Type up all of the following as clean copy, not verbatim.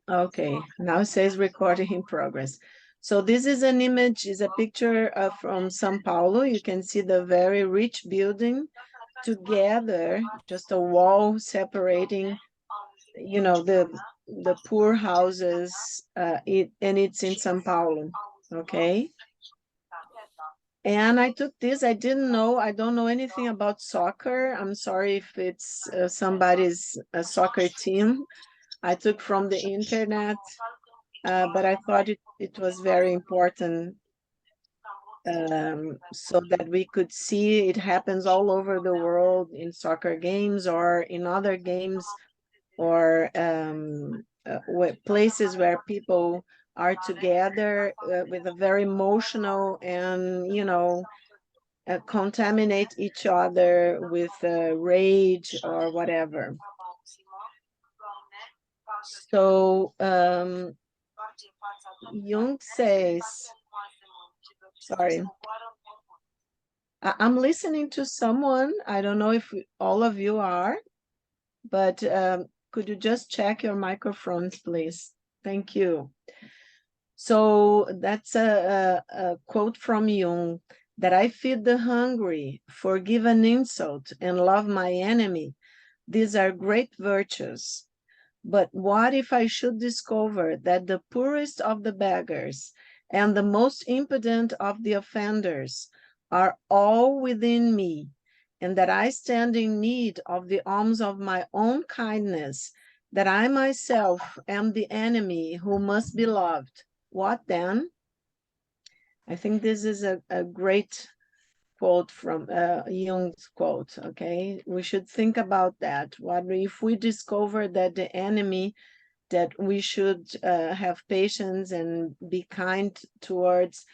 Okay, now it says recording in progress. So this is an image, is a picture from São Paulo. You can see the very rich building together, just a wall separating, you know, the poor houses, and it's in São Paulo, okay? And I took this, I don't know anything about soccer. I'm sorry if it's somebody's soccer team. I took from the internet, but I thought it was very important, so that we could see it happens all over the world in soccer games or in other games, or places where people are together with a very emotional and, you know, contaminate each other with rage or whatever. So Jung says, sorry, I'm listening to someone. I don't know if all of you are, but could you just check your microphones, please? Thank you. So that's a quote from Jung, that I feed the hungry, forgive an insult, and love my enemy. These are great virtues. But what if I should discover that the poorest of the beggars and the most impudent of the offenders are all within me, and that I stand in need of the alms of my own kindness, that I myself am the enemy who must be loved? What then? I think this is a great quote from Jung's quote, okay? We should think about that. What if we discover that the enemy that we should have patience and be kind towards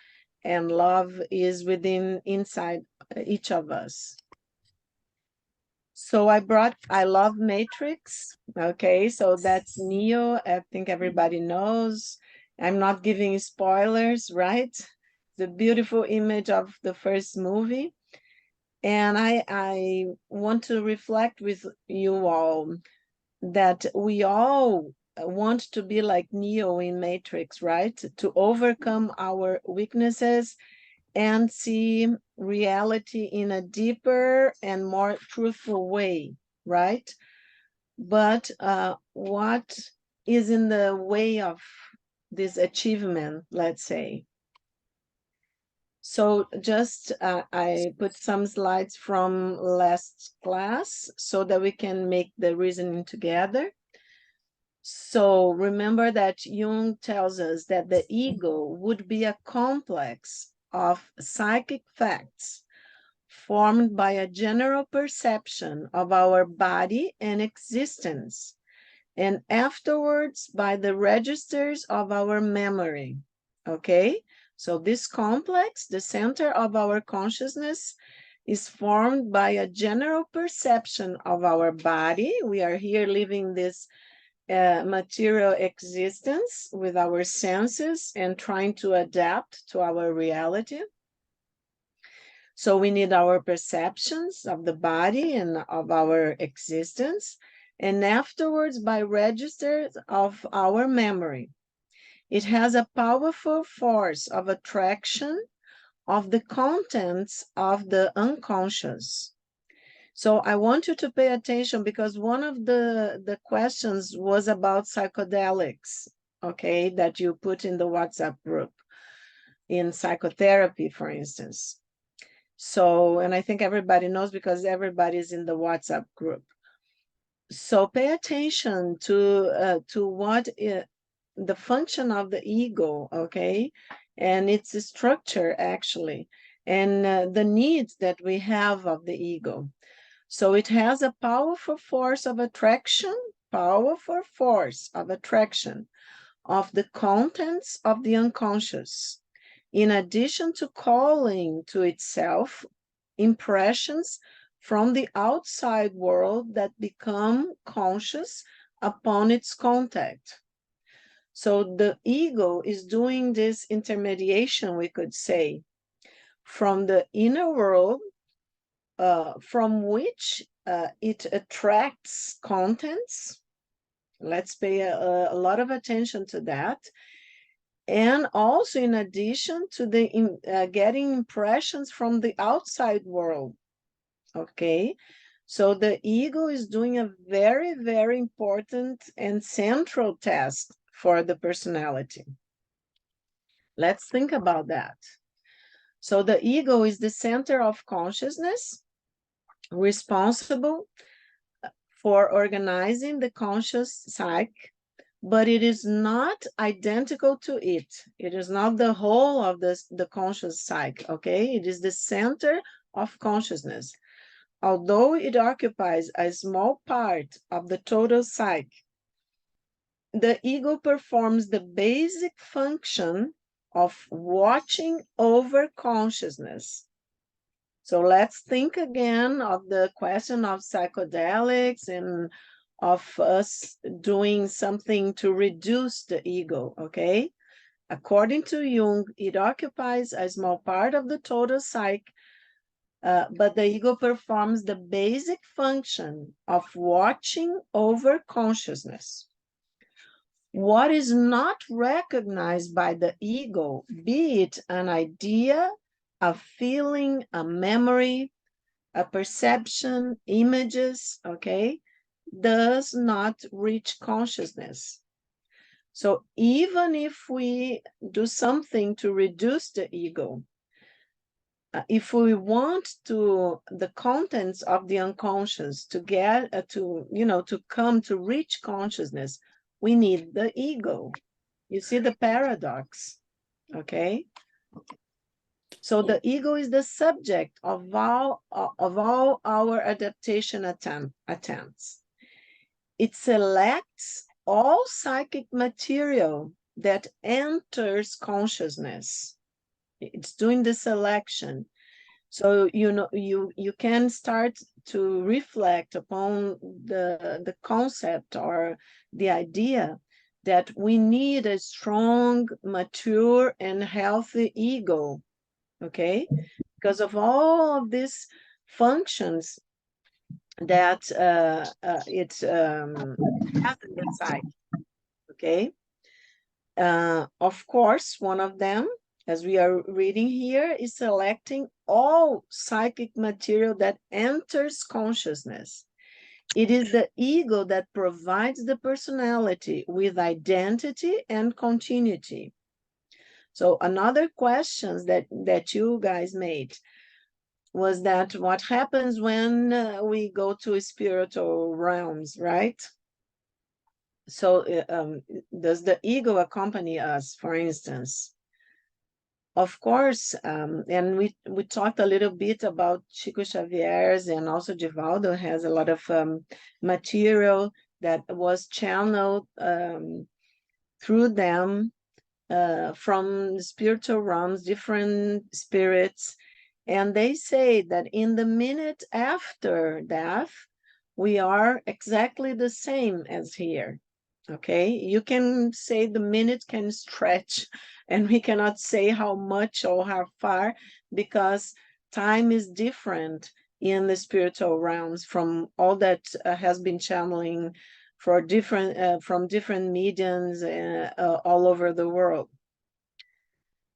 and love is inside each of us? So I love Matrix, okay? So that's Neo, I think everybody knows. I'm not giving spoilers, right? The beautiful image of the first movie. And I want to reflect with you all that we all want to be like Neo in Matrix, right? To overcome our weaknesses and see reality in a deeper and more truthful way, right? But what is in the way of this achievement, let's say? So just I put some slides from last class so that we can make the reasoning together. So remember that Jung tells us that the ego would be a complex of psychic facts formed by a general perception of our body and existence, and afterwards by the registers of our memory. Okay? So this complex, the center of our consciousness, is formed by a general perception of our body. We are here living this material existence with our senses and trying to adapt to our reality. So we need our perceptions of the body and of our existence, and afterwards by registers of our memory. It has a powerful force of attraction of the contents of the unconscious. So I want you to pay attention, because one of the questions was about psychedelics, okay, that you put in the WhatsApp group, in psychotherapy, for instance. So, and I think everybody knows because everybody's in the WhatsApp group. So pay attention to what the function of the ego, okay, and its structure actually, and the needs that we have of the ego. So it has a powerful force of attraction of the contents of the unconscious, in addition to calling to itself impressions from the outside world that become conscious upon its contact. So the ego is doing this intermediation, we could say, from the inner world, from which it attracts contents, Let's pay a lot of attention to that. And also, in addition to the getting impressions from the outside world, okay? So the ego is doing a very, very important and central task for the personality. Let's think about that. So the ego is the center of consciousness, responsible for organizing the conscious psyche, but it is not identical to it. It is not the whole of the conscious psyche, okay? It is the center of consciousness. Although it occupies a small part of the total psyche, the ego performs the basic function of watching over consciousness. So let's think again of the question of psychedelics and of us doing something to reduce the ego, okay? According to Jung, it occupies a small part of the total psyche, but the ego performs the basic function of watching over consciousness. What is not recognized by the ego, be it an idea, a feeling, a memory, a perception, images, okay, does not reach consciousness. So even if we do something to reduce the ego, if we want to the contents of the unconscious to get to come to reach consciousness, we need the ego. You see the paradox, okay? So the ego is the subject of all our adaptation attempts. It selects all psychic material that enters consciousness. It's doing the selection. So you can start to reflect upon the concept or the idea that we need a strong, mature, and healthy ego, okay? Because of all of these functions that it has in the psyche, okay? Of course, one of them, as we are reading here, is selecting all psychic material that enters consciousness. It is the ego that provides the personality with identity and continuity. So another question that you guys made was that what happens when we go to spiritual realms, right? So does the ego accompany us, for instance? Of course, and we talked a little bit about Chico Xavier's, and also Divaldo has a lot of material that was channeled through them from spiritual realms, different spirits, and they say that in the minute after death, we are exactly the same as here. Okay, you can say the minute can stretch, and we cannot say how much or how far, because time is different in the spiritual realms from all that has been channeling for different from different mediums all over the world.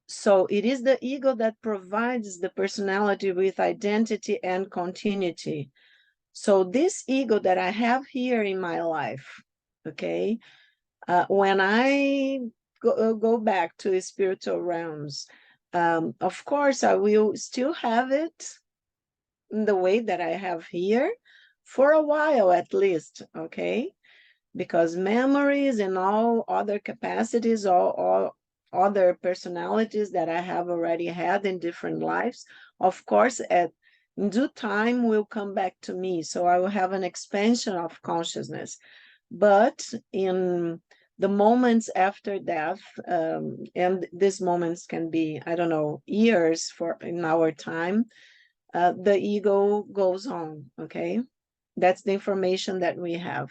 So it is the ego that provides the personality with identity and continuity. So this ego that I have here in my life, okay, when I go back to the spiritual realms, of course, I will still have it in the way that I have here for a while at least, okay? Because memories and all other capacities, all other personalities that I have already had in different lives, of course, in due time will come back to me. So I will have an expansion of consciousness. But in the moments after death, and these moments can be, I don't know, years in our time, the ego goes on, okay? That's the information that we have.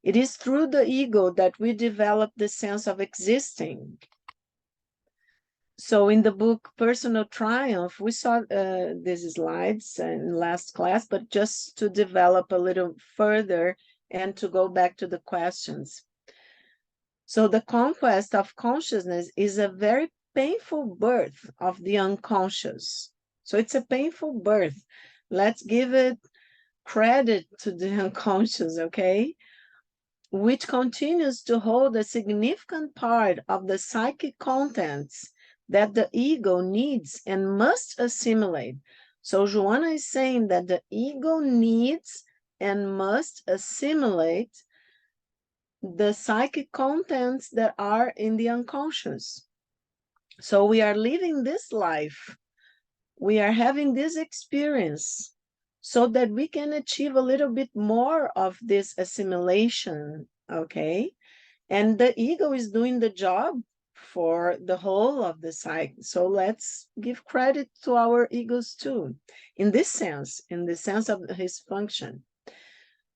It is through the ego that we develop the sense of existing. So in the book Personal Triumph, we saw these slides in last class, but just to develop a little further and to go back to the questions. So the conquest of consciousness is a very painful birth of the unconscious. So it's a painful birth. Let's give it credit to the unconscious, okay? Which continues to hold a significant part of the psychic contents that the ego needs and must assimilate. So Joanna is saying that the ego needs and must assimilate the psychic contents that are in the unconscious. So we are living this life, we are having this experience so that we can achieve a little bit more of this assimilation, okay? And the ego is doing the job for the whole of the psyche. So let's give credit to our egos too, in the sense of his function.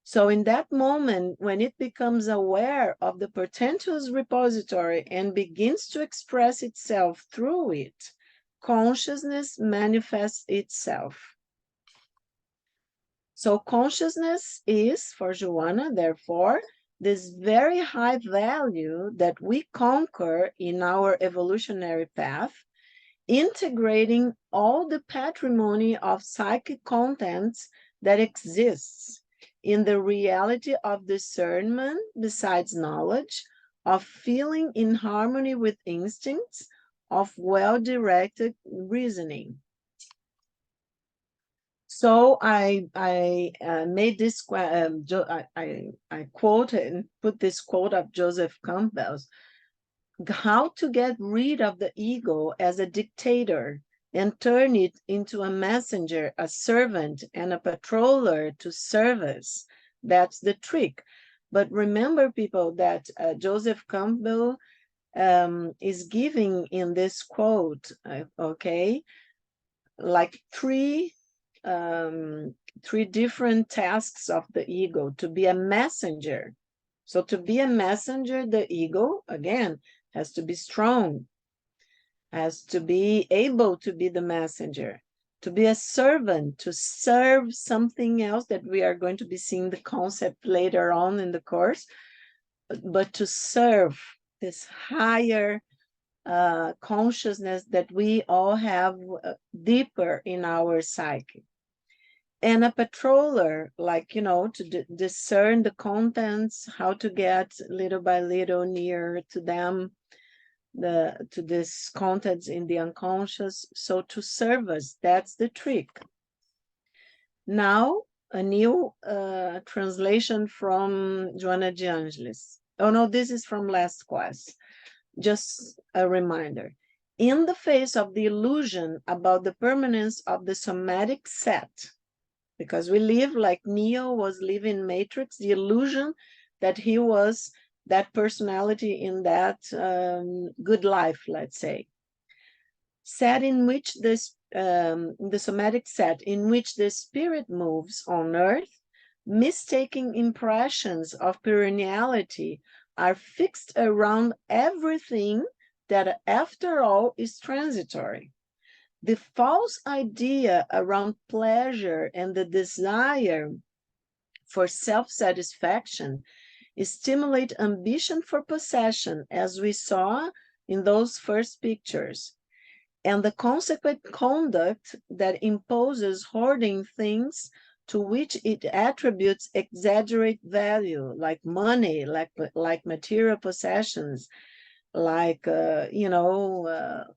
So in that moment, when it becomes aware of the portentous repository and begins to express itself through it, consciousness manifests itself. So consciousness is, for Joanna, therefore, this very high value that we conquer in our evolutionary path, integrating all the patrimony of psychic contents that exists in the reality of discernment besides knowledge, of feeling in harmony with instincts, of well-directed reasoning. So I made this, I quoted and put this quote of Joseph Campbell's, how to get rid of the ego as a dictator and turn it into a messenger, a servant, and a patroller to service. That's the trick. But remember, people, that Joseph Campbell is giving in this quote, okay, like three different tasks of the ego: to be a messenger. So to be a messenger, the ego, again, has to be strong, has to be able to be the messenger, to be a servant, to serve something else that we are going to be seeing the concept later on in the course, but to serve this higher consciousness that we all have deeper in our psyche. And a patroller, like, you know, to discern the contents, how to get little by little near to them, to this contents in the unconscious. So to serve us, that's the trick. Now, a new translation from Joanna de Angelis. Oh no, this is from last class. Just a reminder. In the face of the illusion about the permanence of the somatic set, because we live like Neo was living Matrix, the illusion that he was that personality in that good life, let's say. Set in which this, the somatic set in which the spirit moves on earth, mistaking impressions of perenniality are fixed around everything that after all is transitory. The false idea around pleasure and the desire for self-satisfaction stimulate ambition for possession, as we saw in those first pictures, and the consequent conduct that imposes hoarding things to which it attributes exaggerate value, like money, like material possessions, like a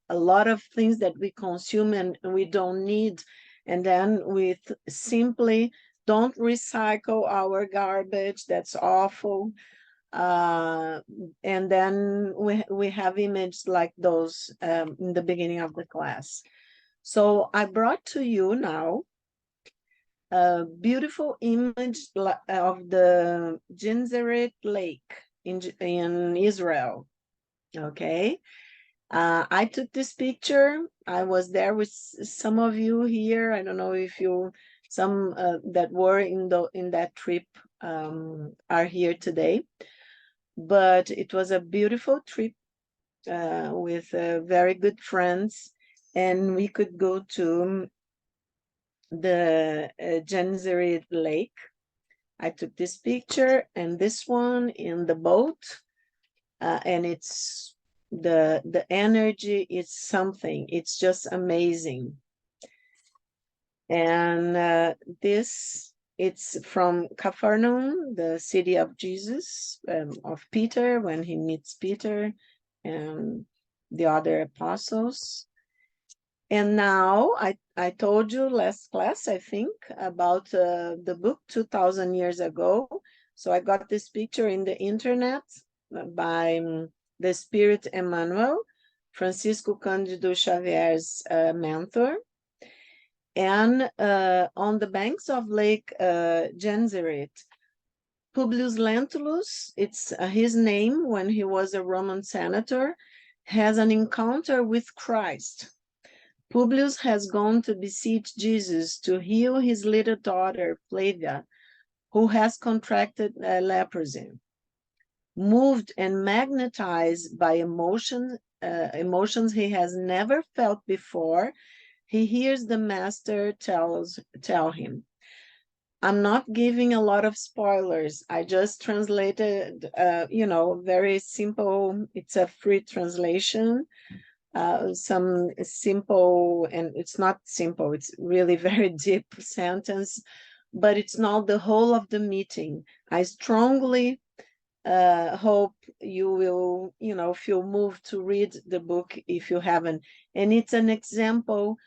lot of things that we consume and we don't need, and then we simply don't recycle our garbage. That's awful. And then we have images like those in the beginning of the class. So I brought to you now a beautiful image of the Gennesaret Lake in Israel. Okay. I took this picture. I was there with some of you here. I don't know if some that were in that trip are here today, but it was a beautiful trip with very good friends, and we could go to the Gennesaret Lake. I took this picture and this one in the boat, and it's the energy is something. It's just amazing. And this, it's from Capernaum, the city of Jesus, of Peter, when he meets Peter and the other apostles. And now I told you last class, I think, about the book 2000 years ago. So I got this picture in the internet by the Spirit Emmanuel, Francisco Cândido Xavier's mentor. And on the banks of Lake Gennesaret, Publius Lentulus, it's his name when he was a Roman senator, has an encounter with Christ. Publius has gone to beseech Jesus to heal his little daughter, Flavia, who has contracted leprosy. Moved and magnetized by emotions he has never felt before, he hears the master tell him. I'm not giving a lot of spoilers. I just translated, very simple. It's a free translation. Some simple, and it's not simple, it's really very deep sentence, but it's not the whole of the meeting. I strongly hope you will, feel moved to read the book if you haven't. And it's an example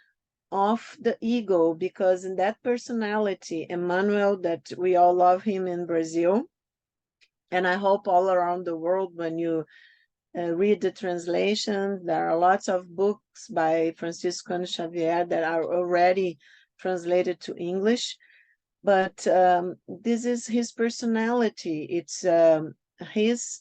of the ego, because in that personality, Emmanuel, that we all love him in Brazil, and I hope all around the world, when you read the translation, there are lots of books by Francisco Xavier that are already translated to English, but this is his personality. It's his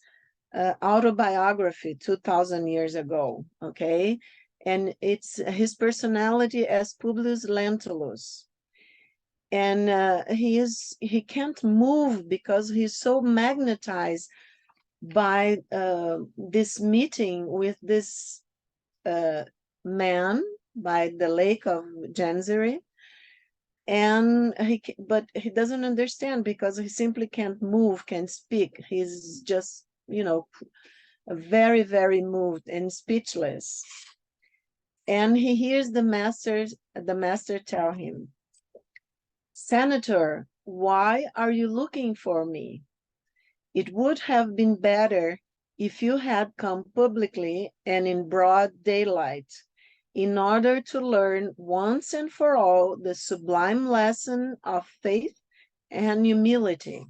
autobiography 2000 years ago, okay? And it's his personality as Publius Lentulus. And he can't move because he's so magnetized by this meeting with this man by the lake of Gennesaret. And but he doesn't understand because he simply can't move, can't speak. He's just, very, very moved and speechless. And he hears the master tell him, "Senator, why are you looking for me? It would have been better if you had come publicly and in broad daylight, in order to learn once and for all the sublime lesson of faith and humility.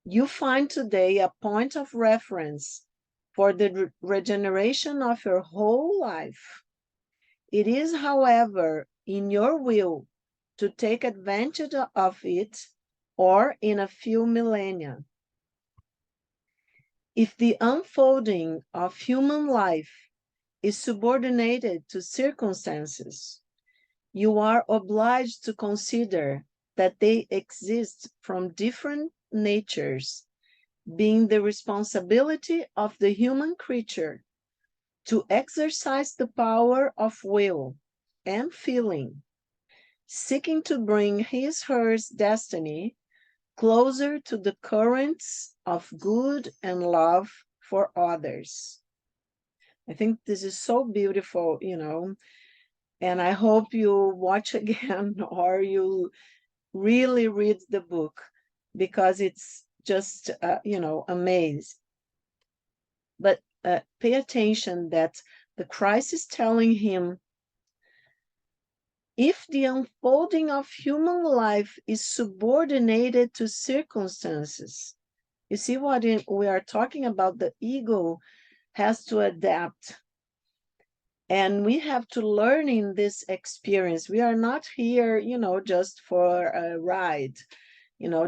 You find today a point of reference for the regeneration of your whole life. It is, however, in your will to take advantage of it, or in a few millennia. If the unfolding of human life is subordinated to circumstances, you are obliged to consider that they exist from different natures, being the responsibility of the human creature to exercise the power of will and feeling, seeking to bring his/hers destiny closer to the currents of good and love for others." I think this is so beautiful, and I hope you watch again or you really read the book, because it's just, amazing. But pay attention that the Christ is telling him, if the unfolding of human life is subordinated to circumstances, you see what we are talking about, the ego has to adapt. And we have to learn in this experience. We are not here, just for a ride,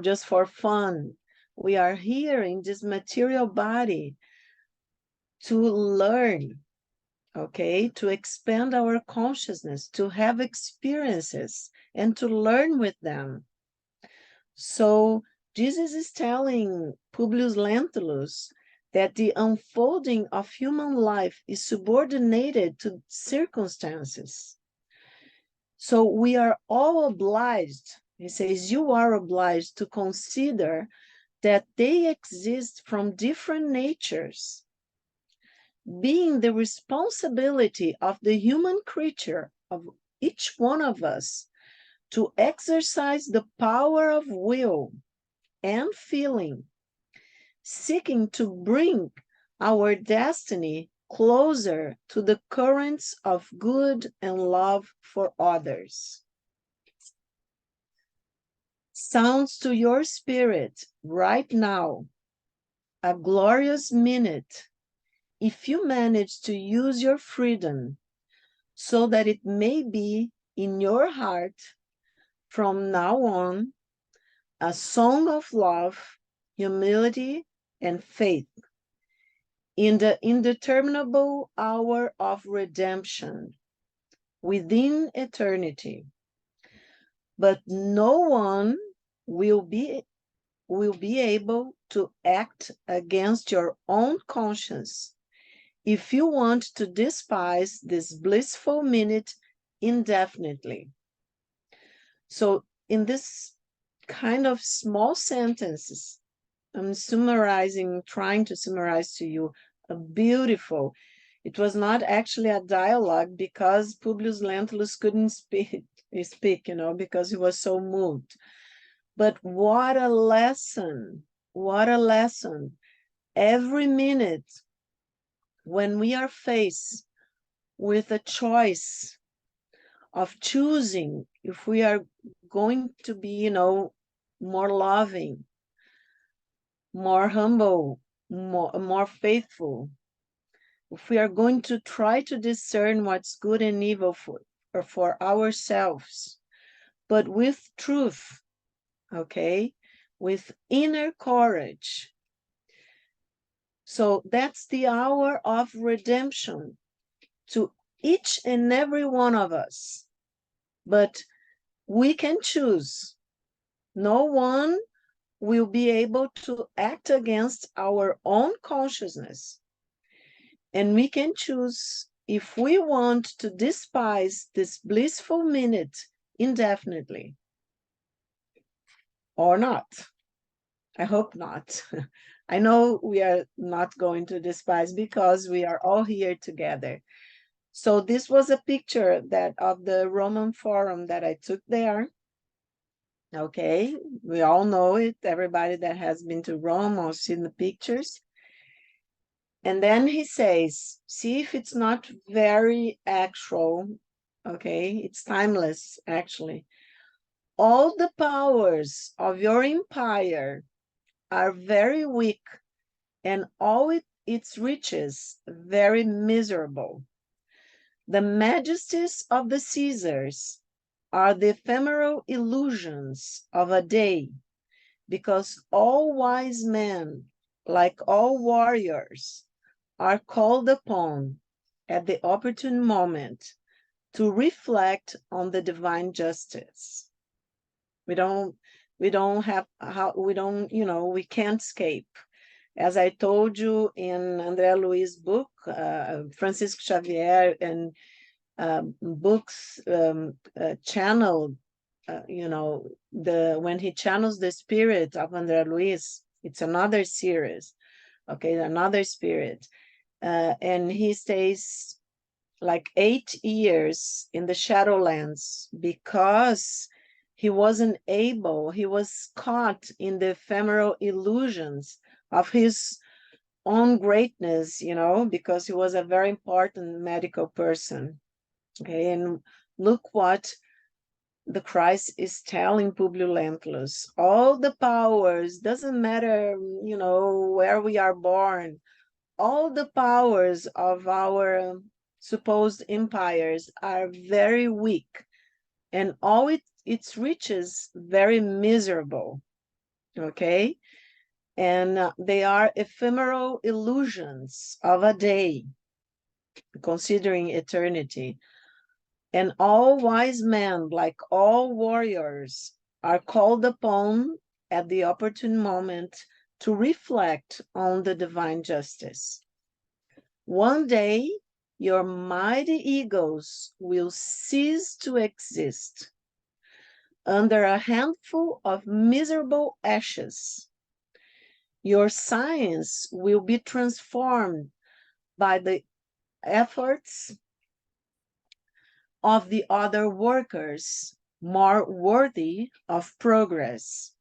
just for fun. We are here in this material body to learn, okay, to expand our consciousness, to have experiences and to learn with them. So Jesus is telling Publius Lentulus that the unfolding of human life is subordinated to circumstances. So we are all obliged He says, you are obliged to consider that they exist from different natures, being the responsibility of the human creature, of each one of us, to exercise the power of will and feeling, seeking to bring our destiny closer to the currents of good and love for others. Sounds to your spirit right now a glorious minute if you manage to use your freedom so that it may be in your heart from now on a song of love, humility, and faith in the indeterminable hour of redemption within eternity. But no one will be able to act against your own conscience if you want to despise this blissful minute indefinitely. So in this kind of small sentences, I'm trying to summarize to you a beautiful, it was not actually a dialogue because Publius Lentulus couldn't speak, because he was so moved. But what a lesson, what a lesson. Every minute when we are faced with a choice of choosing if we are going to be, more loving, more humble, more faithful, if we are going to try to discern what's good and evil for ourselves, but with truth, okay, with inner courage. So that's the hour of redemption to each and every one of us. But we can choose. No one will be able to act against our own consciousness. And we can choose if we want to despise this blissful minute indefinitely or not. I hope not. I know we are not going to despise because we are all here together. So this was a picture of the Roman Forum that I took there. Okay, we all know it, everybody that has been to Rome or seen the pictures. And then he says, see if it's not very actual, okay, it's timeless actually. All the powers of your empire are very weak and all its riches very miserable. The majesties of the Caesars are the ephemeral illusions of a day, because all wise men, like all warriors, are called upon at the opportune moment to reflect on the divine justice. We can't escape. As I told you in André Luiz's book, Francisco Xavier and books channeled, when he channels the spirit of André Luiz, it's another series, okay, another spirit. And he stays like 8 years in the Shadowlands because he was caught in the ephemeral illusions of his own greatness, because he was a very important medical person. Okay, and look what the Christ is telling Publius Lentulus. All the powers, doesn't matter, where we are born, all the powers of our supposed empires are very weak and all its riches very miserable, okay? And they are ephemeral illusions of a day, considering eternity. And all wise men, like all warriors, are called upon at the opportune moment to reflect on the divine justice. One day, your mighty egos will cease to exist. under a handful of miserable ashes. Your science will be transformed by the efforts of the other workers, more worthy of progress.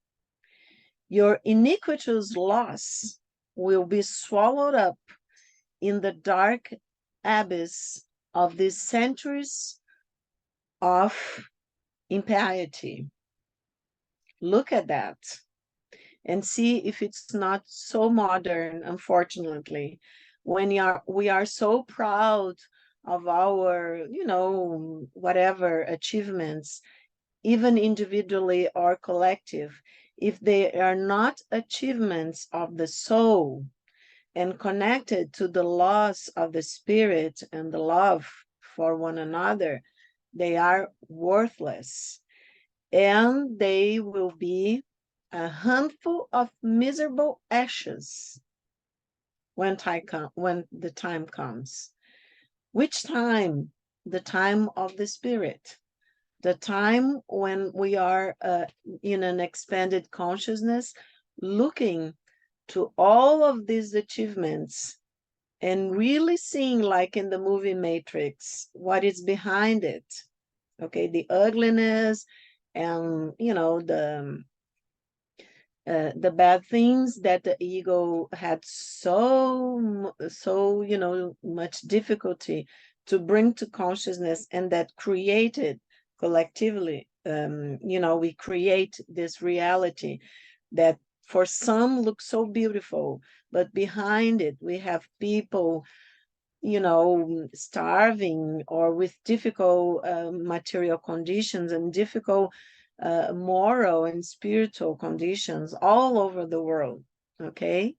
Your iniquitous loss will be swallowed up in the dark abyss of these centuries of impiety. Look at that and see if it's not so modern, unfortunately, when we are so proud of our, whatever achievements, even individually or collective, if they are not achievements of the soul and connected to the loss of the spirit and the love for one another, they are worthless. And they will be a handful of miserable ashes when the time comes. Which time? The time of the spirit. The time when we are in an expanded consciousness, looking to all of these achievements and really seeing, like in the movie Matrix, what is behind it. Okay, the ugliness and the bad things that the ego had so much difficulty to bring to consciousness, and that created collectively, we create this reality that for some looks so beautiful, but behind it we have people starving or with difficult material conditions and difficult moral and spiritual conditions all over the world. Okay,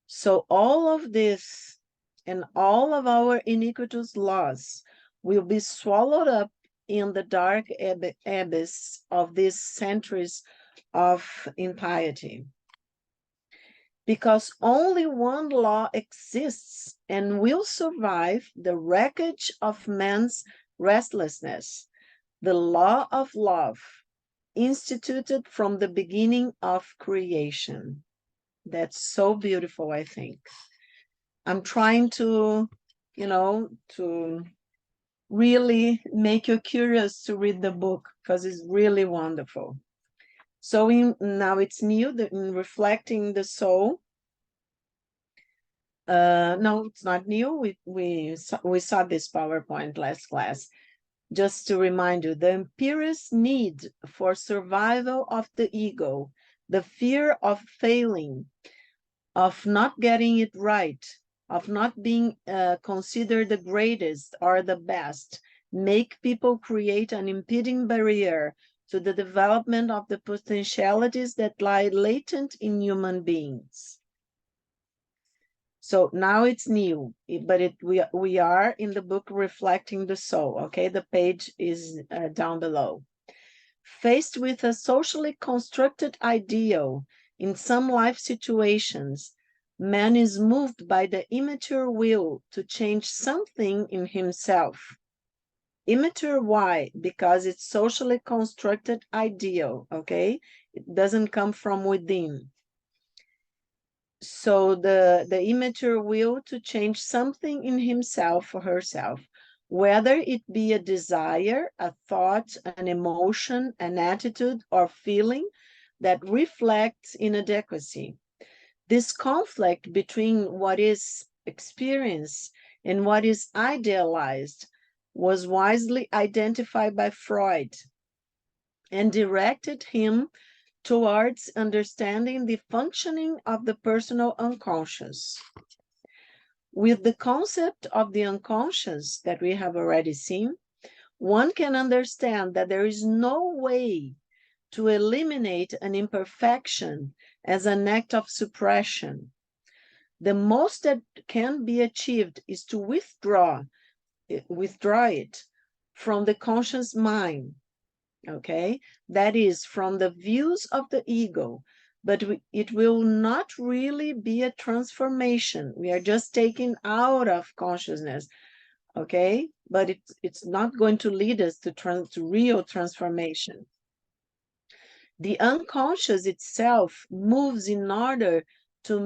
so all of this and all of our iniquitous laws will be swallowed up in the dark abyss of these centuries of impiety, because only one law exists and will survive the wreckage of man's restlessness: the law of love, instituted from the beginning of creation. That's so beautiful, I think. I'm trying to, to really make you curious to read the book, because it's really wonderful. So now it's new, in Reflecting the Soul. No, it's not new. We saw this PowerPoint last class. Just to remind you, the imperious need for survival of the ego, the fear of failing, of not getting it right, of not being considered the greatest or the best, make people create an impeding barrier to the development of the potentialities that lie latent in human beings. So now it's new, but we are in the book Reflecting the Soul. Okay, the page is down below. Faced with a socially constructed ideal in some life situations, man is moved by the immature will to change something in himself. Immature, why? Because it's socially constructed ideal, okay? It doesn't come from within. So the immature will to change something in himself or herself, whether it be a desire, a thought, an emotion, an attitude, or feeling that reflects inadequacy. This conflict between what is experienced and what is idealized was wisely identified by Freud and directed him towards understanding the functioning of the personal unconscious. With the concept of the unconscious that we have already seen, one can understand that there is no way to eliminate an imperfection as an act of suppression. The most that can be achieved is to withdraw it from the conscious mind. Okay, that is from the views of the ego, but it will not really be a transformation. We are just taken out of consciousness, okay, but it's not going to lead us to real transformation. The unconscious itself moves in order to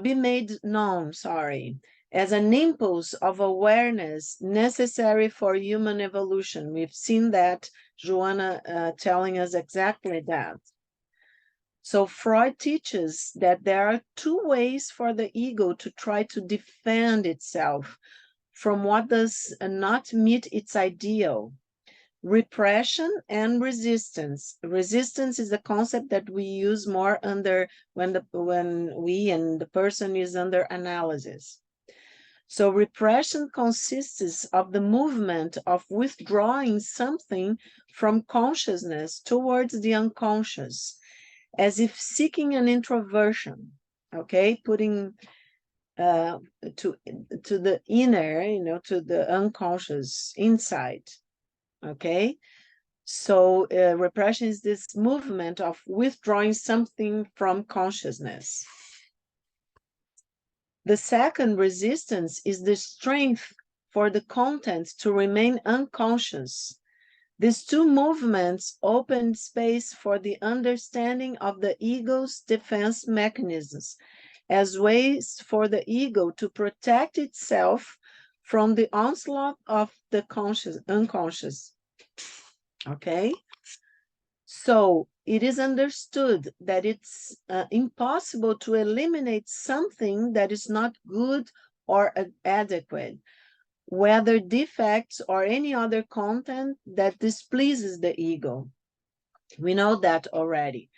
be made known, as an impulse of awareness necessary for human evolution. We've seen that, Joanna telling us exactly that. So Freud teaches that there are two ways for the ego to try to defend itself from what does not meet its ideal: repression and resistance. Resistance is a concept that we use more under when we and the person is under analysis. So repression consists of the movement of withdrawing something from consciousness towards the unconscious, as if seeking an introversion, okay, putting to the inner, to the unconscious inside, okay. So repression is this movement of withdrawing something from consciousness. The second resistance is the strength for the content to remain unconscious. These two movements open space for the understanding of the ego's defense mechanisms as ways for the ego to protect itself from the onslaught of the unconscious. Okay? So it is understood that it's impossible to eliminate something that is not good or adequate, whether defects or any other content that displeases the ego. We know that already.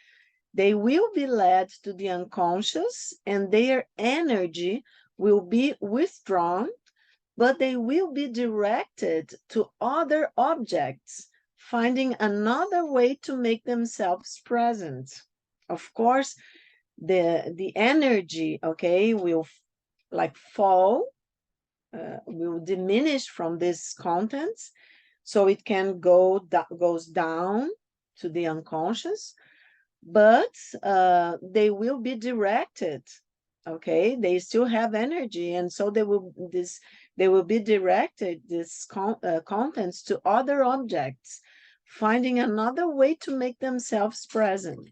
They will be led to the unconscious and their energy will be withdrawn, but they will be directed to other objects, finding another way to make themselves present. Of course, the energy, okay, will like fall, will diminish from these contents, so it can goes down to the unconscious, but they will be directed, okay. They still have energy, and so they will be directed, these contents, to other objects, finding another way to make themselves present.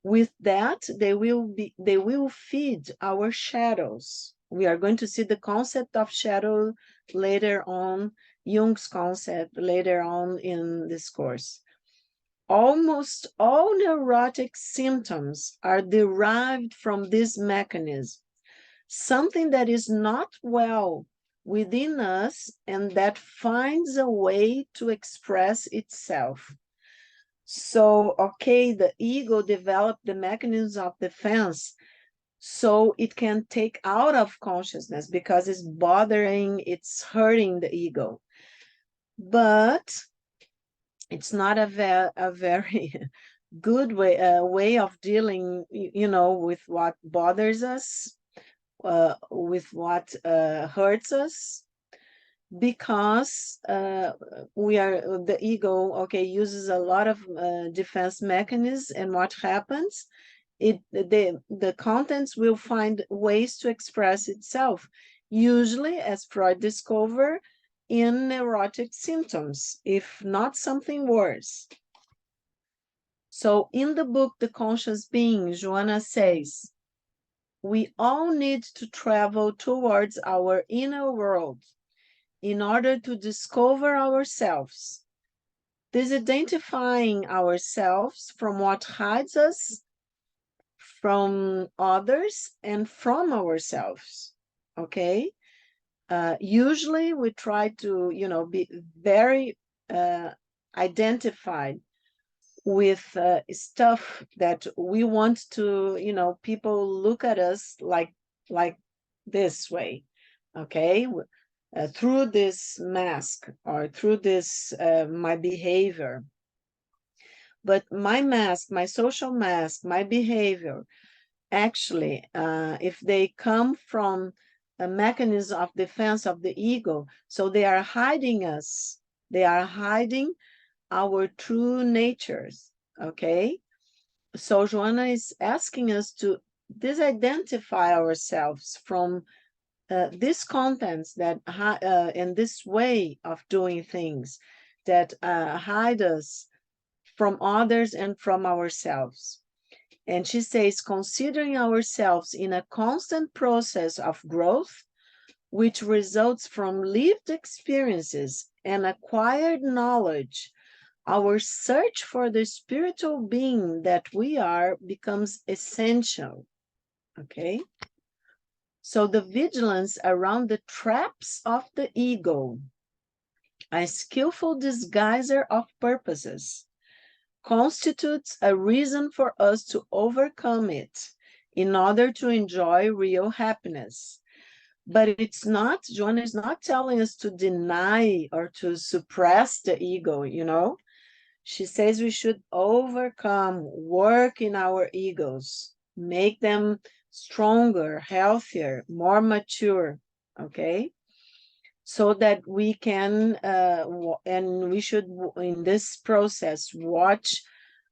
With that, they will feed our shadows. We are going to see the concept of shadow later on, Jung's concept later on in this course. Almost all neurotic symptoms are derived from this mechanism, something that is not well within us and that finds a way to express itself. So, okay, the ego developed the mechanisms of defense so it can take out of consciousness because it's bothering, it's hurting the ego. But it's not a very good way of dealing, with what bothers us, with what hurts us, because the ego, okay, uses a lot of defense mechanisms, and what happens, the contents will find ways to express itself, usually, as Freud discovered, in neurotic symptoms, if not something worse. So in the book, The Conscious Being, Joanna says, we all need to travel towards our inner world in order to discover ourselves, disidentifying ourselves from what hides us from others and from ourselves, okay? Usually we try to, be very identified with stuff that we want to, people look at us like this way, okay? Through this mask or through this my behavior. But my mask, my social mask, my behavior, actually, if they come from a mechanism of defense of the ego, so they are hiding us, they are hiding our true natures, okay? So Joanna is asking us to disidentify ourselves from these contents that and this way of doing things that hide us from others and from ourselves. And she says, considering ourselves in a constant process of growth, which results from lived experiences and acquired knowledge, our search for the spiritual being that we are becomes essential. Okay? So the vigilance around the traps of the ego, a skillful disguiser of purposes, constitutes a reason for us to overcome it in order to enjoy real happiness. But it's not, Joanna is not telling us to deny or to suppress the ego, you know? She says we should overcome, work in our egos, make them stronger, healthier, more mature, okay? So that we can, and we should, in this process, watch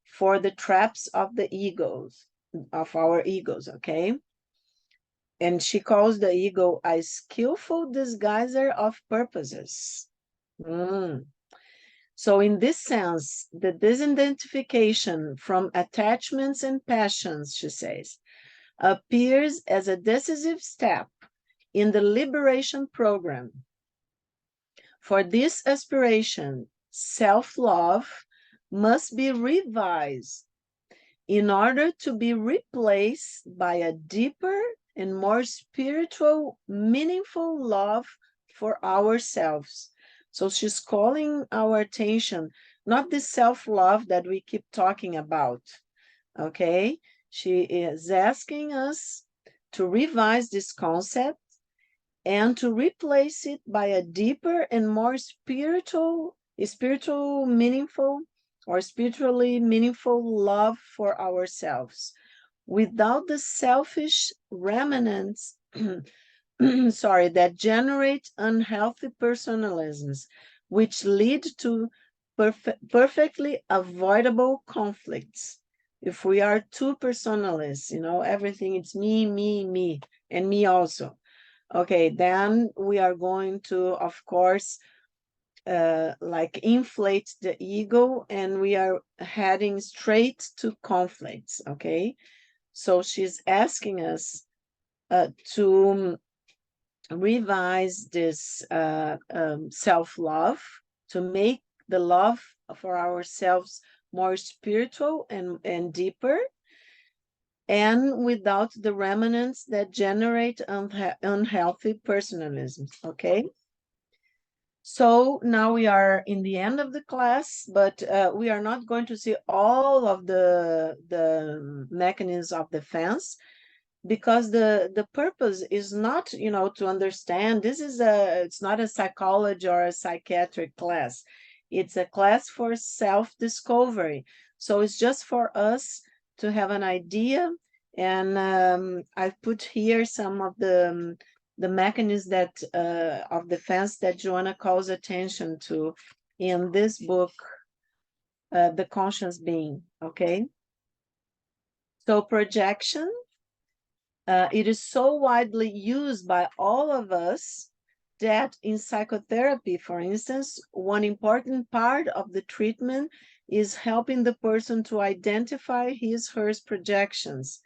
for the traps of the egos, of our egos, okay? And she calls the ego a skillful disguiser of purposes. So in this sense, the disidentification from attachments and passions, she says, appears as a decisive step in the liberation program. For this aspiration, self-love must be revised in order to be replaced by a deeper and more spiritual, meaningful love for ourselves. So she's calling our attention, not the self-love that we keep talking about, okay? She is asking us to revise this concept and to replace it by a deeper and more spiritually meaningful love for ourselves, without the selfish remnants that generate unhealthy personalisms, which lead to perfectly avoidable conflicts. If we are too personalists, you know, everything it's me, and me also. Okay, then we are going to, of course, like inflate the ego, and we are heading straight to conflicts, okay? So she's asking us to revise this self-love, to make the love for ourselves more spiritual and deeper, and without the remnants that generate unhealthy personalisms, okay? So now we are in the end of the class, but we are not going to see all of the mechanisms of defense, because the purpose is not, you know, to understand. It's not a psychology or a psychiatric class. It's a class for self-discovery. So it's just for us to have an idea. And I've put here some of the mechanisms that of defense that Joanna calls attention to in this book, The Conscious Being, okay? So projection, it is so widely used by all of us that in psychotherapy, for instance, one important part of the treatment is helping the person to identify her projections.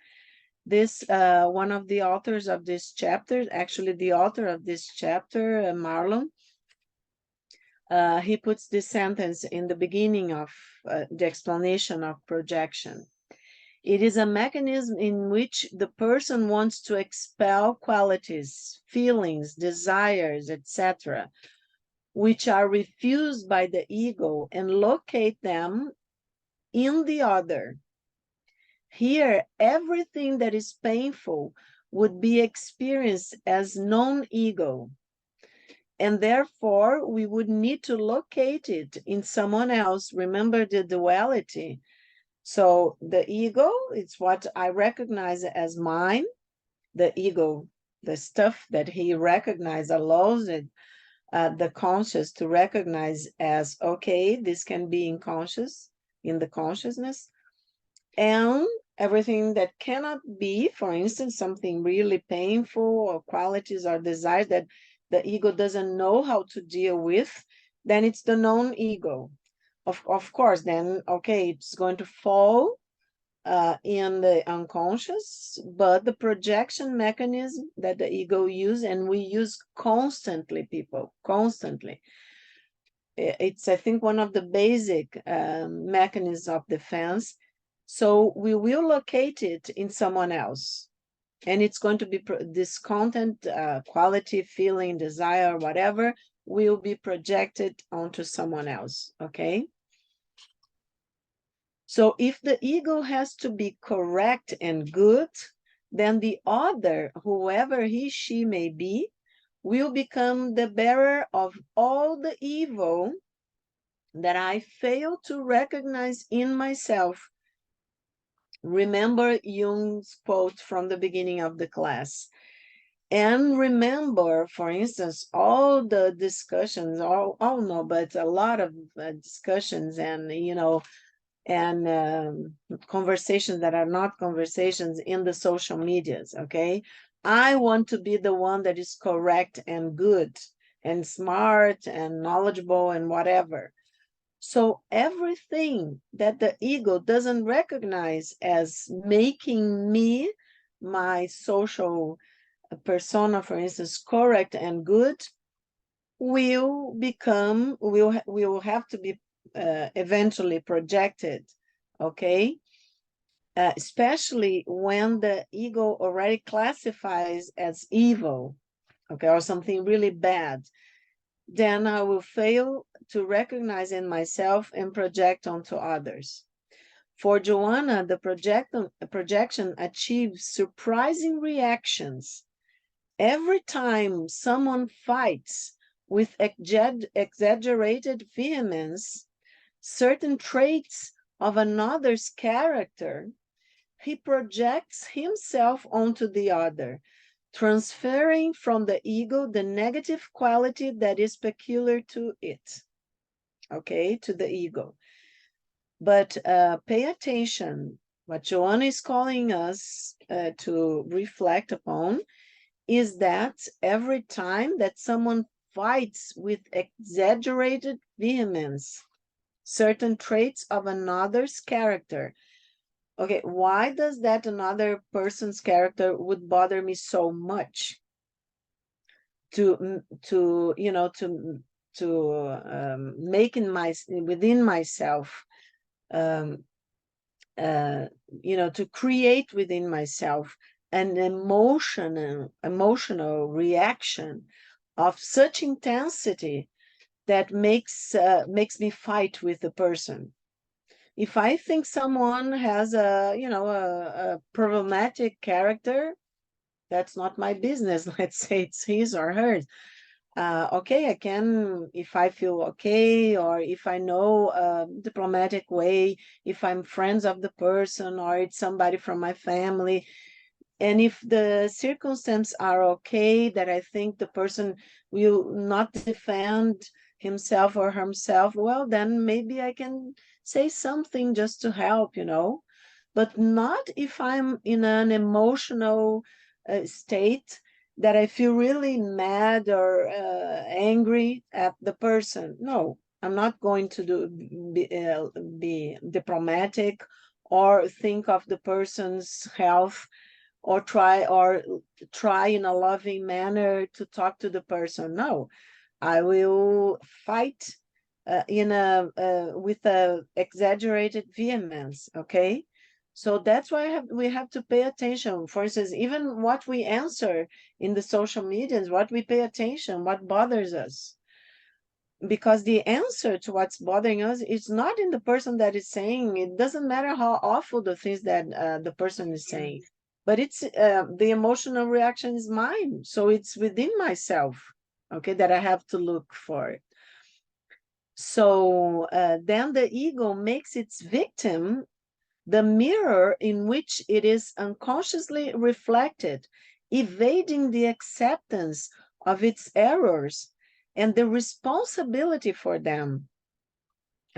This, one of the authors of this chapter, actually the author of this chapter, Marlon, he puts this sentence in the beginning of the explanation of projection. It is a mechanism in which the person wants to expel qualities, feelings, desires, etc., which are refused by the ego, and locate them in the other. Here, everything that is painful would be experienced as non-ego, and therefore we would need to locate it in someone else. Remember the duality. So the ego, it's what I recognize as mine. The ego, the stuff that he recognizes, allows it, the conscious to recognize as, okay, this can be in the consciousness. And everything that cannot be, for instance, something really painful, or qualities or desires that the ego doesn't know how to deal with, then it's the non-ego. of course, then, okay, it's going to fall in the unconscious, but the projection mechanism that the ego use, and we use constantly, people, constantly. It's, I think, one of the basic mechanisms of defense. So we will locate it in someone else. And it's going to be this content, quality, feeling, desire, whatever, will be projected onto someone else, okay? So if the ego has to be correct and good, then the other, whoever he, she may be, will become the bearer of all the evil that I fail to recognize in myself. Remember Jung's quote from the beginning of the class. And remember, for instance, all the discussions, all no, but a lot of discussions and, and conversations that are not conversations in the social medias, okay? I want to be the one that is correct and good and smart and knowledgeable and whatever. So everything that the ego doesn't recognize as making me, my social persona, for instance, correct and good, will have to be eventually projected, okay? Especially when the ego already classifies as evil, okay, or something really bad, then I will fail to recognize in myself and project onto others. For Joanna, the projection achieves surprising reactions. Every time someone fights with exaggerated vehemence certain traits of another's character, he projects himself onto the other, transferring from the ego the negative quality that is peculiar to it, okay, to the ego. But pay attention. What Joanna is calling us to reflect upon is that every time that someone fights with exaggerated vehemence certain traits of another's character, okay, why does that another person's character would bother me so much to make within myself, to create within myself an emotional reaction of such intensity that makes me fight with the person. If I think someone has a problematic character, that's not my business. Let's say it's his or hers. Okay, I can, if I feel okay, or if I know a diplomatic way, if I'm friends of the person, or it's somebody from my family, and if the circumstances are okay, that I think the person will not defend himself or herself, well, then maybe I can say something just to help, but not if I'm in an emotional state that I feel really mad or angry at the person. No, I'm not going to be diplomatic or think of the person's health or try in a loving manner to talk to the person. No, I will fight with a exaggerated vehemence, okay? So that's why we have to pay attention. For instance, even what we answer in the social medias, what we pay attention, what bothers us. Because the answer to what's bothering us is not in the person that is saying. It doesn't matter how awful the things that the person is saying, but it's the emotional reaction is mine. So it's within myself, okay, that I have to look for it. So then the ego makes its victim the mirror in which it is unconsciously reflected, evading the acceptance of its errors and the responsibility for them.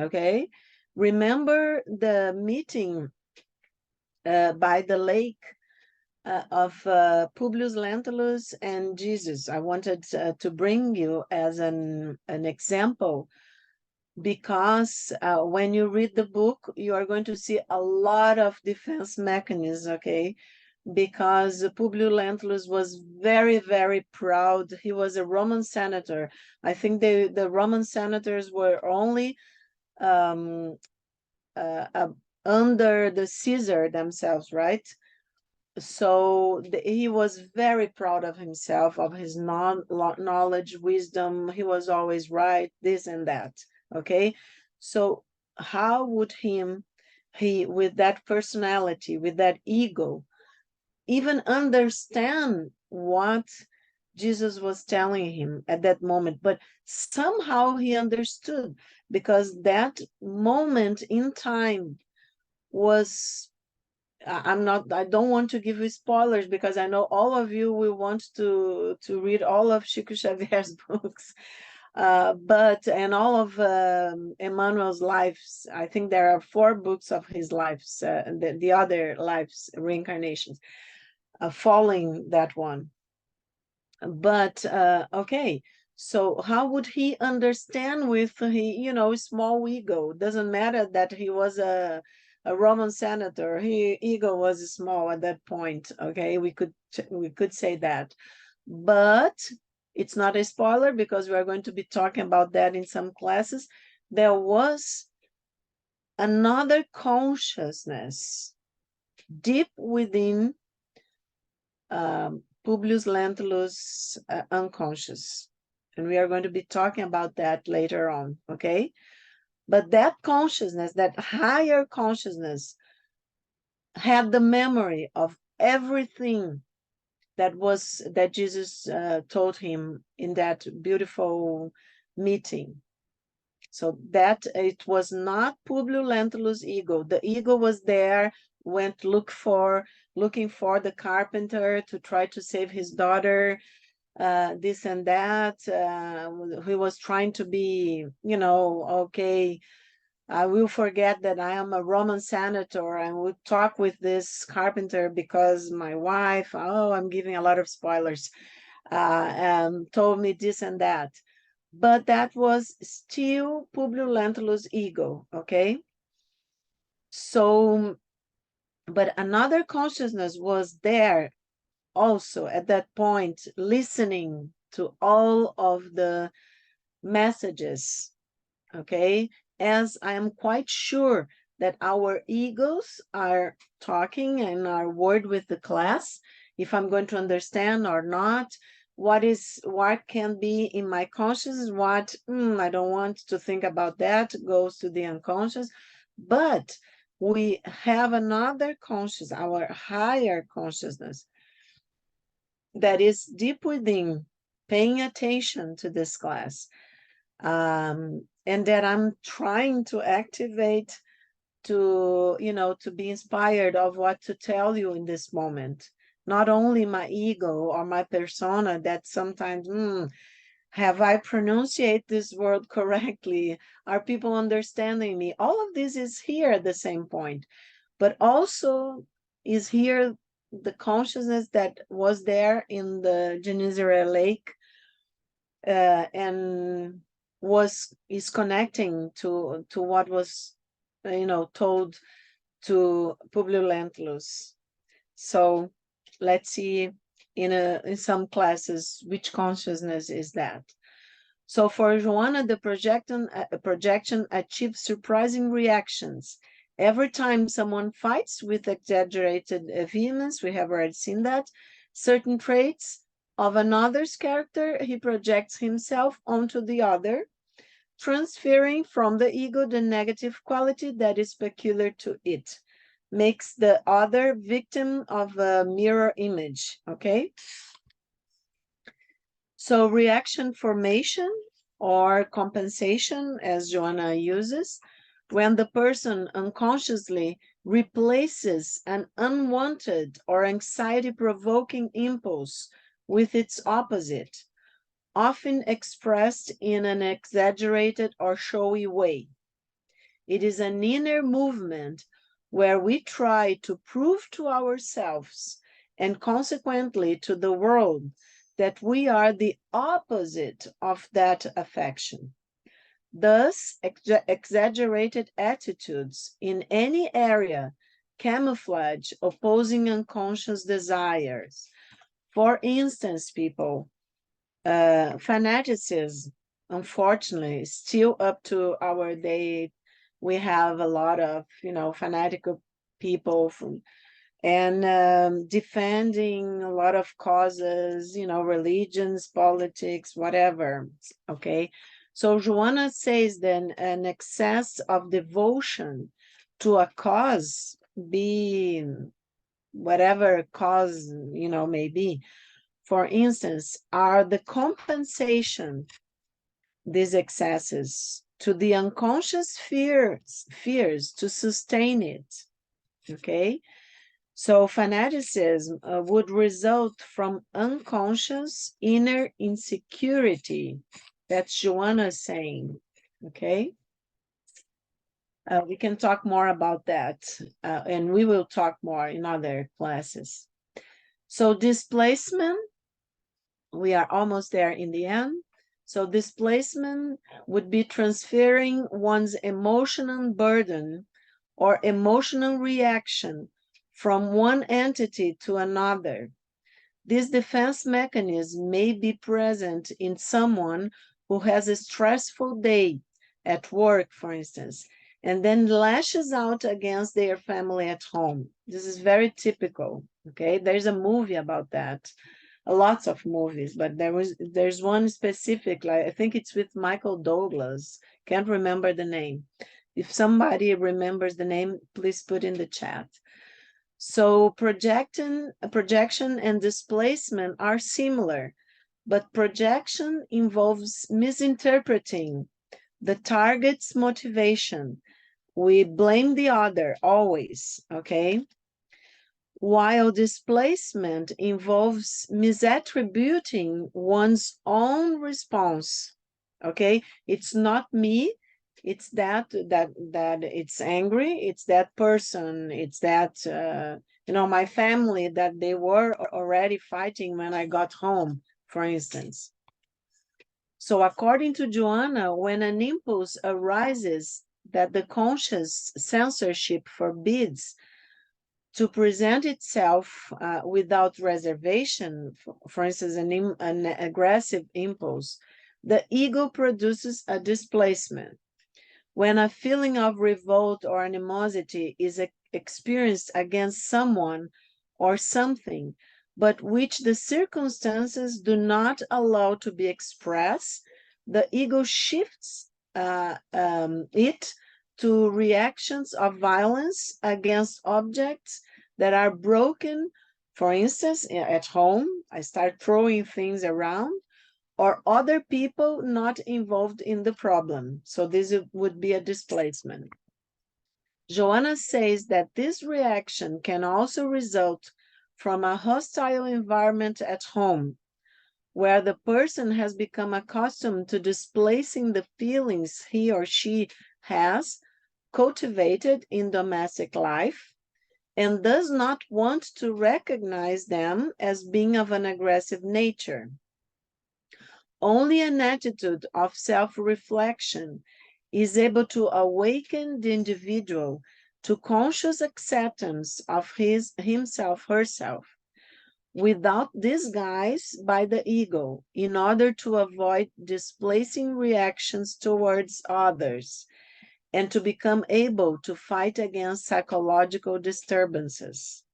Okay? Remember the meeting by the lake of Publius Lentulus and Jesus. I wanted to bring you as an example because when you read the book, you are going to see a lot of defense mechanisms, okay? Because Publius Lentulus was very, very proud. He was a Roman senator. I think the Roman senators were only um, under the Caesar themselves, right? So he was very proud of himself, of his knowledge, wisdom. He was always right, this and that. Okay, so how would he with that personality, with that ego, even understand what Jesus was telling him at that moment? But somehow he understood, because that moment in time was, I don't want to give you spoilers, because I know all of you will want to read all of Chico Xavier's books, and all of Emmanuel's lives. I think there are 4 books of his lives, and the other lives, reincarnations, following that one. But okay, so how would he understand with small ego? Doesn't matter that he was a Roman senator. Ego was small at that point. Okay, we could say that, but it's not a spoiler, because we are going to be talking about that in some classes. There was another consciousness deep within Publius Lentulus' unconscious. And we are going to be talking about that later on, okay? But that consciousness, that higher consciousness, had the memory of everything that Jesus told him in that beautiful meeting. So that it was not Publius Lentulus' ego. The ego was there, went looking for the carpenter to try to save his daughter, this and that. He was trying to be, okay, I will forget that I am a Roman senator and will talk with this carpenter because my wife, I'm giving a lot of spoilers, told me this and that. But that was still Publius Lentulus' ego, okay? So, but another consciousness was there also at that point, listening to all of the messages, okay? As I am quite sure that our egos are talking and are word with the class, if I'm going to understand or not, what can be in my consciousness, what I don't want to think about, that goes to the unconscious. But we have another conscious, our higher consciousness, that is deep within, paying attention to this class, and that I'm trying to activate to be inspired of what to tell you in this moment. Not only my ego or my persona that sometimes, have I pronunciate this word correctly? Are people understanding me? All of this is here at the same point, but also is here the consciousness that was there in the Genizere Lake, and is connecting to what was told to Publius Lentulus. So let's see in some classes which consciousness is that. So for Joanna, the projection achieves surprising reactions. Every time someone fights with exaggerated vehemence, we have already seen that, certain traits of another's character, he projects himself onto the other, transferring from the ego the negative quality that is peculiar to it, makes the other victim of a mirror image, okay? So reaction formation or compensation, as Joanna uses, when the person unconsciously replaces an unwanted or anxiety-provoking impulse with its opposite, often expressed in an exaggerated or showy way. It is an inner movement where we try to prove to ourselves and consequently to the world that we are the opposite of that affection. Thus, exaggerated attitudes in any area camouflage opposing unconscious desires. For instance, people, fanaticism, unfortunately, still up to our day, we have a lot of, fanatical people and defending a lot of causes, religions, politics, whatever. Okay. So Joanna says then an excess of devotion to a cause, be whatever cause, may be, for instance, are the compensation, these excesses, to the unconscious fears to sustain it. Okay. So fanaticism would result from unconscious inner insecurity. That's Joanna saying, okay? We can talk more about that, and we will talk more in other classes. So displacement, we are almost there in the end. So displacement would be transferring one's emotional burden or emotional reaction from one entity to another. This defense mechanism may be present in someone who has a stressful day at work, for instance, and then lashes out against their family at home. This is very typical, okay? There's a movie about that, lots of movies, but there's one specific, like I think it's with Michael Douglas, can't remember the name. If somebody remembers the name, please put in the chat. So projection and displacement are similar, but projection involves misinterpreting the target's motivation. We blame the other always, okay? While displacement involves misattributing one's own response, okay? It's not me, it's that it's angry, it's that person, it's that my family, that they were already fighting when I got home, for instance. So according to Joanna, when an impulse arises that the conscious censorship forbids to present itself without reservation, for instance, an aggressive impulse, the ego produces a displacement. When a feeling of revolt or animosity is experienced against someone or something, but which the circumstances do not allow to be expressed, the ego shifts it to reactions of violence against objects that are broken. For instance, at home, I start throwing things around, or other people not involved in the problem. So this would be a displacement. Joanna says that this reaction can also result from a hostile environment at home, where the person has become accustomed to displacing the feelings he or she has cultivated in domestic life and does not want to recognize them as being of an aggressive nature. Only an attitude of self-reflection is able to awaken the individual to conscious acceptance of himself, herself, without disguise by the ego, in order to avoid displacing reactions towards others and to become able to fight against psychological disturbances.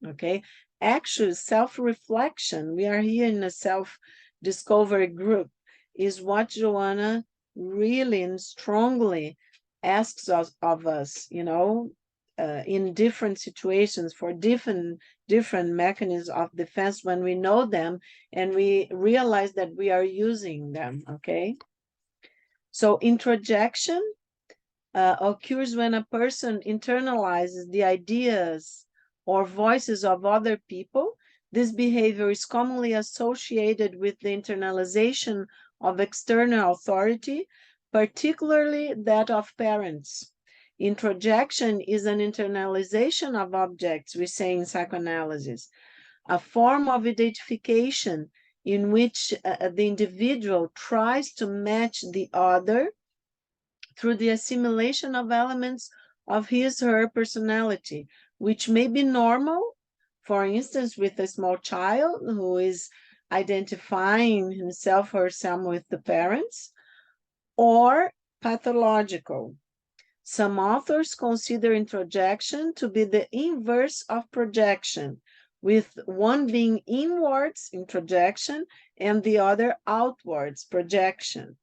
Okay? Actually, self-reflection, we are here in a self-discovery group, is what Joanna really and strongly asks of us, in different situations for different mechanisms of defense when we know them and we realize that we are using them, okay? So introjection occurs when a person internalizes the ideas or voices of other people. This behavior is commonly associated with the internalization of external authority, particularly that of parents. Introjection is an internalization of objects, we say in psychoanalysis, a form of identification in which the individual tries to match the other through the assimilation of elements of his/her personality, which may be normal, for instance, with a small child who is identifying himself or herself with the parents, or pathological. Some authors consider introjection to be the inverse of projection, with one being inwards, introjection, and the other outwards, projection.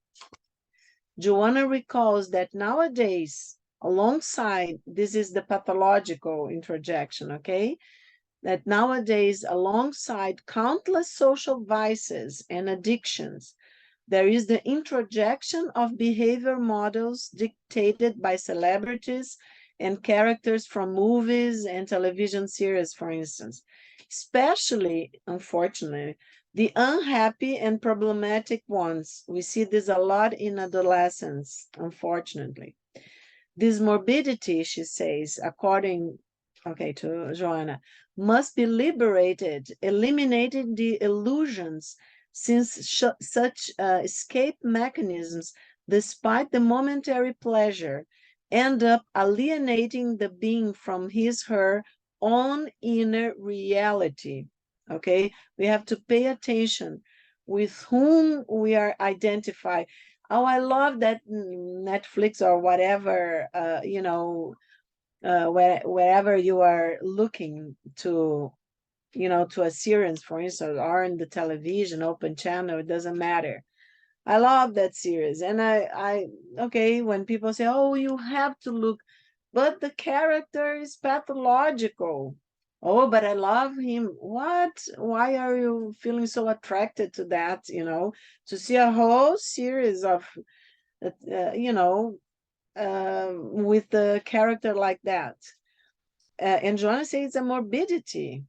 Joanna recalls that nowadays, alongside, this is the pathological introjection, okay? That nowadays, alongside countless social vices and addictions, there is the introjection of behavior models dictated by celebrities and characters from movies and television series, for instance, especially, unfortunately, the unhappy and problematic ones. We see this a lot in adolescence, unfortunately. This morbidity, she says, according, okay, to Joanna, must be liberated, eliminating the illusions, since such escape mechanisms, despite the momentary pleasure, end up alienating the being from his/her own inner reality. Okay, we have to pay attention with whom we are identified. Oh, I love that Netflix or whatever, wherever you are looking to, to a series, for instance, or in the television, open channel, it doesn't matter. I love that series. And okay, when people say, oh, you have to look, but the character is pathological. Oh, but I love him. What? Why are you feeling so attracted to that? To see a whole series of, with the character like that. And Joanna says it's a morbidity,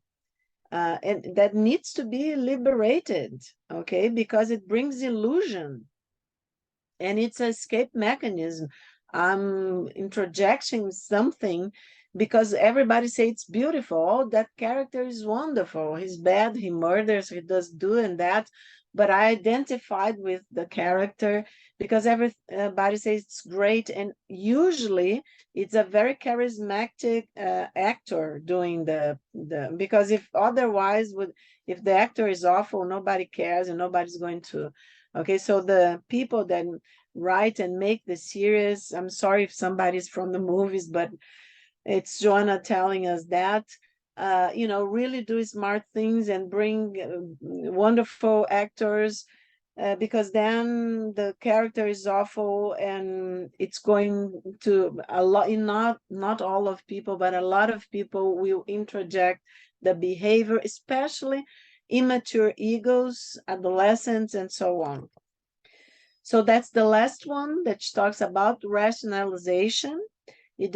and that needs to be liberated, okay, because it brings illusion, and it's an escape mechanism. I'm introjecting something because everybody say it's beautiful. Oh, that character is wonderful. He's bad, he murders, he does do and that. But I identified with the character because everybody says it's great. And usually it's a very charismatic actor doing because if otherwise, if the actor is awful, nobody cares and nobody's going to. Okay, so the people that write and make the series, I'm sorry if somebody's from the movies, but it's Joanna telling us that, really do smart things and bring wonderful actors, because then the character is awful and it's going to a lot, not all of people, but a lot of people will introject the behavior, especially immature egos, adolescents, and so on. So that's the last one that talks about rationalization. It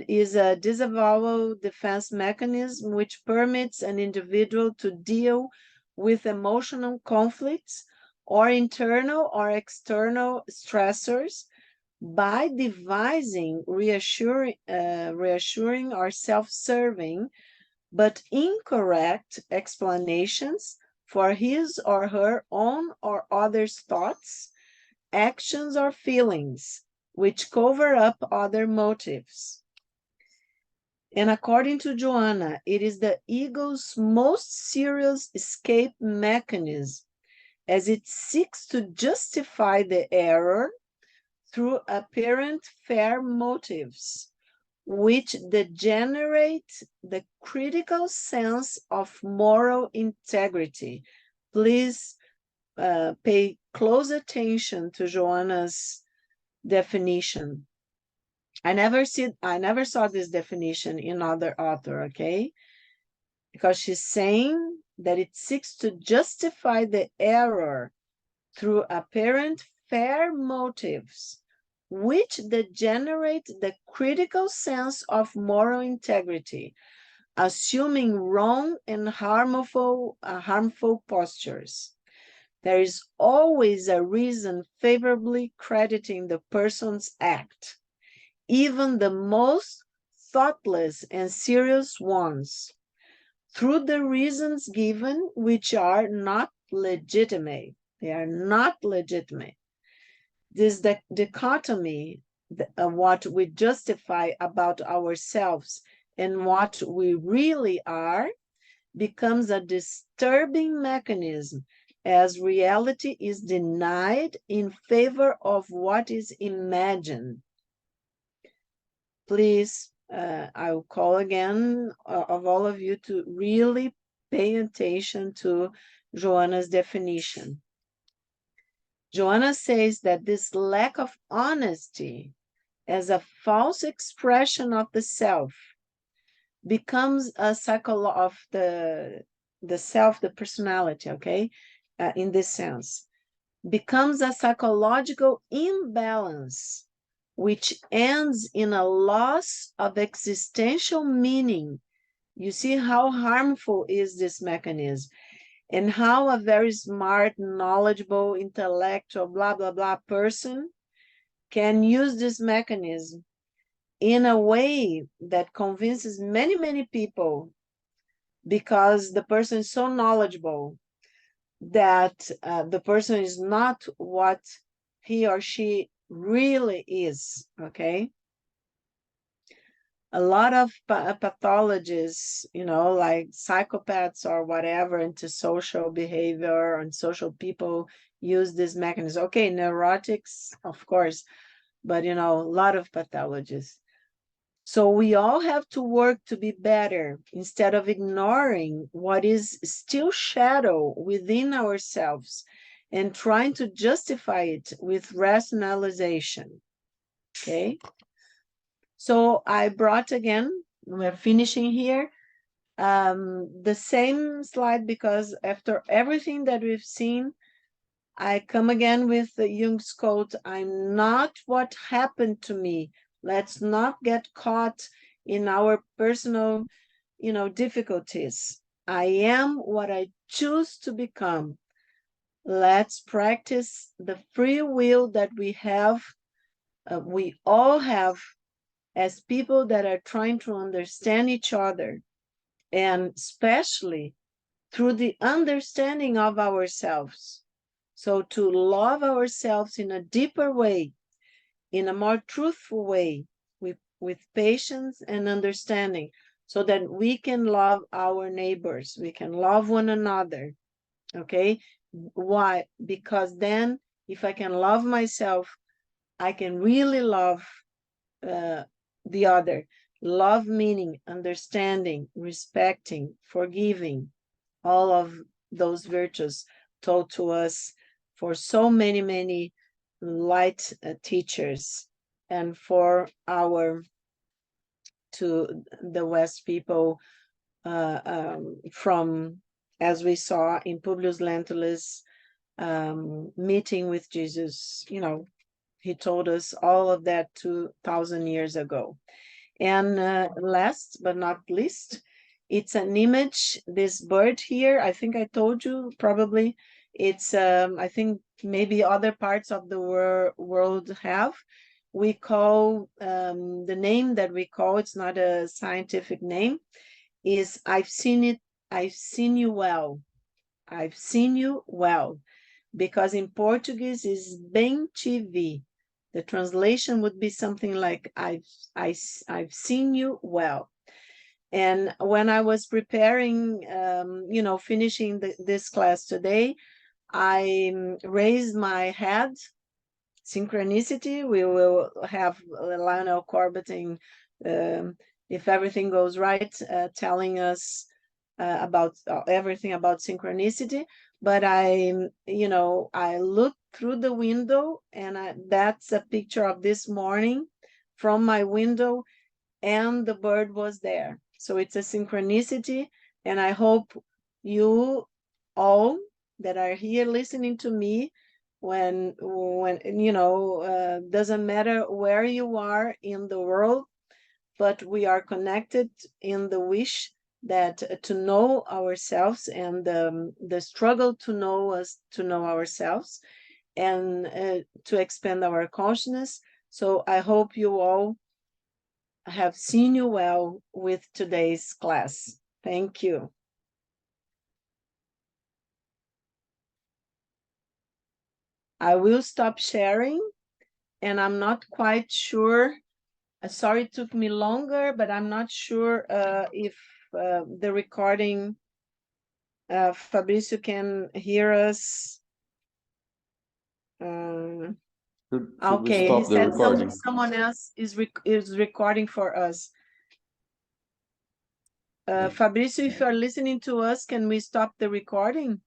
is a disavowal defense mechanism which permits an individual to deal with emotional conflicts or internal or external stressors by devising reassuring or self-serving but incorrect explanations for his or her own or others' thoughts, actions, or feelings, which cover up other motives. And according to Joanna, it is the ego's most serious escape mechanism, as it seeks to justify the error through apparent fair motives, which degenerate the critical sense of moral integrity. Please pay close attention to Joanna's definition. I never saw this definition in other author, okay? Because she's saying that it seeks to justify the error through apparent fair motives, which degenerate the critical sense of moral integrity, assuming wrong and harmful postures. There is always a reason favorably crediting the person's act, even the most thoughtless and serious ones, through the reasons given, which are not legitimate. They are not legitimate. This dichotomy what we justify about ourselves and what we really are becomes a disturbing mechanism as reality is denied in favor of what is imagined. Please, I will call again of all of you to really pay attention to Joanna's definition. Joanna says that this lack of honesty as a false expression of the self becomes a cycle of the self, the personality, okay, in this sense, becomes a psychological imbalance which ends in a loss of existential meaning. You see how harmful is this mechanism, and how a very smart, knowledgeable, intellectual, blah, blah, blah person can use this mechanism in a way that convinces many, many people, because the person is so knowledgeable that the person is not what he or she really is, okay? A lot of pathologists, like psychopaths or whatever, antisocial behavior and social people use this mechanism. Okay, neurotics, of course, but a lot of pathologists. So we all have to work to be better instead of ignoring what is still shadow within ourselves and trying to justify it with rationalization, okay? So I brought again, we're finishing here, the same slide, because after everything that we've seen, I come again with the Jung's quote, I'm not what happened to me. Let's not get caught in our personal, difficulties. I am what I choose to become. Let's practice the free will that we all have as people that are trying to understand each other, and especially through the understanding of ourselves. So to love ourselves in a deeper way, in a more truthful way, with patience and understanding, so that we can love our neighbors, we can love one another, okay? Why? Because then if I can love myself, I can really love the other. Love meaning understanding, respecting, forgiving, all of those virtues taught to us for so many, many light teachers, and for to the West people, from, as we saw in Publius Lentulus, meeting with Jesus, he told us all of that 2,000 years ago. And last but not least, it's an image, this bird here, I think I told you probably, it's, I think maybe other parts of the world have. We call, the name that we call, it's not a scientific name, is I've seen you well. I've seen you well. Because in Portuguese is bem te vi. The translation would be something like I've seen you well. And when I was preparing, finishing this class today, I raised my head, synchronicity. We will have Lionel Corbeting, if everything goes right, telling us about everything about synchronicity. But I looked through the window, and that's a picture of this morning from my window, and the bird was there. So it's a synchronicity, and I hope you all that are here listening to me, when doesn't matter where you are in the world, but we are connected in the wish that to know ourselves, and the struggle to know ourselves, and to expand our consciousness. So I hope you all have seen you well with today's class. Thank you. I will stop sharing, and I'm not quite sure. Sorry, it took me longer, but I'm not sure if the recording, Fabricio can hear us. Should we Okay, he stop the said recording? someone else is recording for us. Fabricio, if you are listening to us, can we stop the recording?